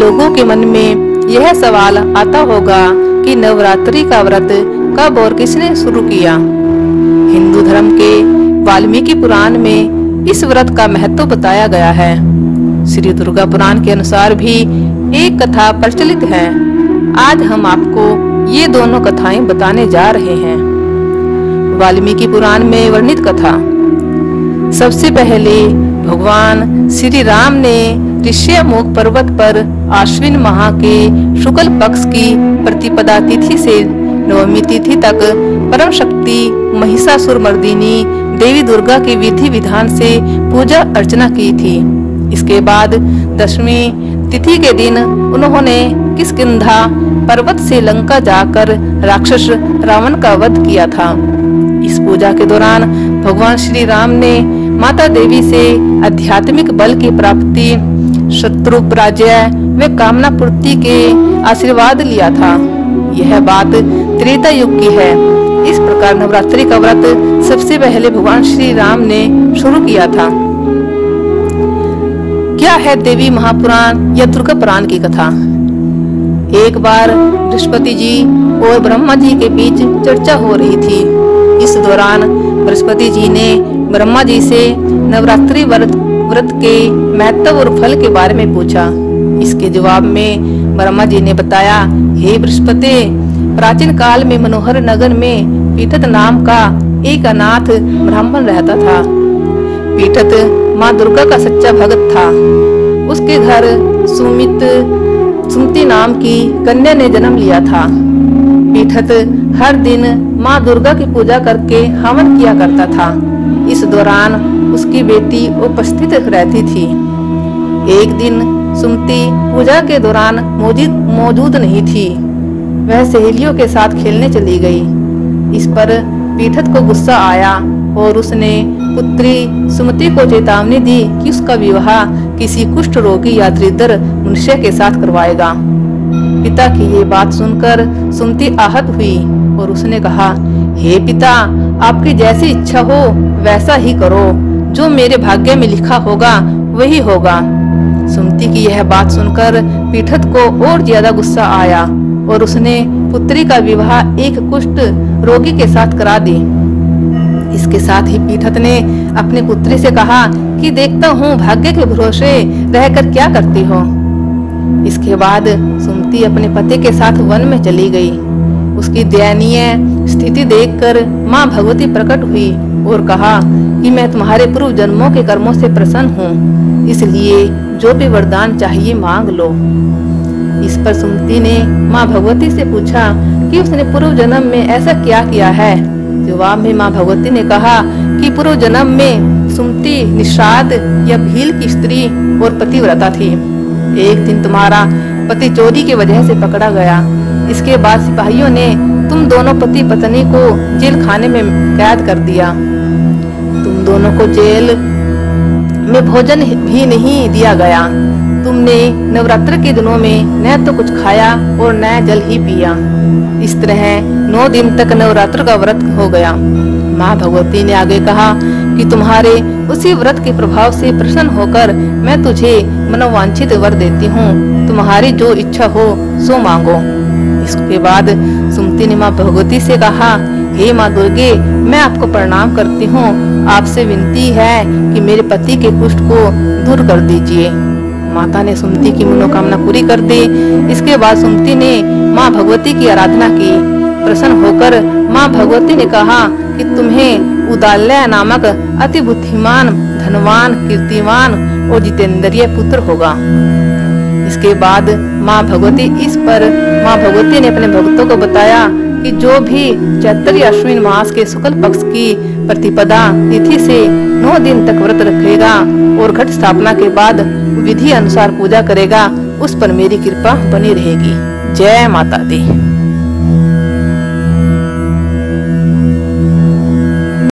लोगों के मन में यह सवाल आता होगा कि नवरात्रि का व्रत कब और किसने शुरू किया। हिंदू धर्म के वाल्मीकि पुराण में इस व्रत का महत्व बताया गया है। श्री दुर्गा पुराण के अनुसार भी एक कथा प्रचलित है। आज हम आपको ये दोनों कथाएं बताने जा रहे हैं। वाल्मीकि पुराण में वर्णित कथा। सबसे पहले भगवान श्री राम ने ऋष्यमुख पर्वत पर आश्विन माह के शुक्ल पक्ष की प्रतिपदा तिथि से नवमी तिथि तक परम शक्ति महिषासुरमर्दिनी देवी दुर्गा की विधि विधान से पूजा अर्चना की थी। इसके बाद दशमी तिथि के दिन उन्होंने किष्किंधा पर्वत से लंका जाकर राक्षस रावण का वध किया था। इस पूजा के दौरान भगवान श्री राम ने माता देवी से आध्यात्मिक बल की प्राप्ति, शत्रु पराजय व कामना पूर्ति के आशीर्वाद लिया था। यह बात त्रेता युग की है। इस प्रकार नवरात्रि का व्रत सबसे पहले भगवान श्री राम ने शुरू किया था। क्या है देवी महापुराण या दुर्गा पुराण की कथा। एक बार बृहस्पति जी और ब्रह्मा जी के बीच चर्चा हो रही थी। इस दौरान बृहस्पति जी ने ब्रह्मा जी से नवरात्रि व्रत के महत्व और फल के बारे में पूछा। इसके जवाब में ब्रह्मा जी ने बताया, हे बृहस्पति, प्राचीन काल में मनोहर नगर में पीठत नाम का एक अनाथ ब्राह्मण रहता था। पीठत माँ दुर्गा का सच्चा भक्त था। उसके घर सुमति नाम की कन्या ने जन्म लिया था। पीठत हर दिन माँ दुर्गा की पूजा करके हवन किया करता था। इस दौरान उसकी बेटी उपस्थित रहती थी। एक दिन सुमति पूजा के दौरान मौजूद नहीं थी। वह सहेलियों के साथ खेलने चली गई। इस पर पीठत को गुस्सा आया और उसने पुत्री सुमति को चेतावनी दी कि उसका विवाह किसी कुष्ठ रोगी या दरिद्र मनुष्य के साथ करवाएगा। पिता की ये बात सुनकर सुमति आहत हुई और उसने कहा, हे पिता, आपकी जैसी इच्छा हो वैसा ही करो। जो मेरे भाग्य में लिखा होगा वही होगा। सुमति की यह बात सुनकर पीठत को और ज्यादा गुस्सा आया और उसने पुत्री का विवाह एक कुष्ठ रोगी के साथ करा दी। इसके साथ ही पीठत ने अपनी पुत्री से कहा कि देखता हूँ भाग्य के भरोसे रहकर क्या करती हो। इसके बाद सुमति अपने पति के साथ वन में चली गई। उसकी दयनीय स्थिति देखकर माँ भगवती प्रकट हुई और कहा कि मैं तुम्हारे पूर्व जन्मों के कर्मों से प्रसन्न हूँ, इसलिए जो भी वरदान चाहिए मांग लो। इस पर सुमति ने माँ भगवती से पूछा कि उसने पूर्व जन्म में ऐसा क्या किया है। जवाब में माँ भगवती ने कहा कि पूर्व जन्म में सुमति निषाद या भील की स्त्री और पतिव्रता थी। एक दिन तुम्हारा पति चोरी की वजह से पकड़ा गया। इसके बाद सिपाहियों ने तुम दोनों पति पत्नी को जेल खाने में कैद कर दिया। तुम दोनों को जेल में भोजन भी नहीं दिया गया। तुमने नवरात्र के दिनों में न तो कुछ खाया और न जल ही पिया। इस तरह 9 दिन तक नवरात्र का व्रत हो गया। माँ भगवती ने आगे कहा कि तुम्हारे उसी व्रत के प्रभाव से प्रसन्न होकर मैं तुझे मनोवांछित वर देती हूँ। तुम्हारी जो इच्छा हो सो मांगो। इसके बाद सुमति ने माँ भगवती से कहा, हे माँ दुर्गे, मैं आपको प्रणाम करती हूँ। आपसे विनती है कि मेरे पति के कुष्ठ को दूर कर दीजिए। माता ने सुमति की मनोकामना पूरी कर दी। इसके बाद सुमति ने माँ भगवती की आराधना की। प्रसन्न होकर माँ भगवती ने कहा कि तुम्हें उदालय नामक अति बुद्धिमान, धनवान, कीर्तिमान और जितेंद्रिय पुत्र होगा। इसके बाद माँ भगवती ने अपने भक्तों को बताया कि जो भी चैत्र अश्विन मास के शुक्ल पक्ष की प्रतिपदा तिथि से 9 दिन तक व्रत रखेगा और घट स्थापना के बाद विधि अनुसार पूजा करेगा, उस पर मेरी कृपा बनी रहेगी। जय माता दी।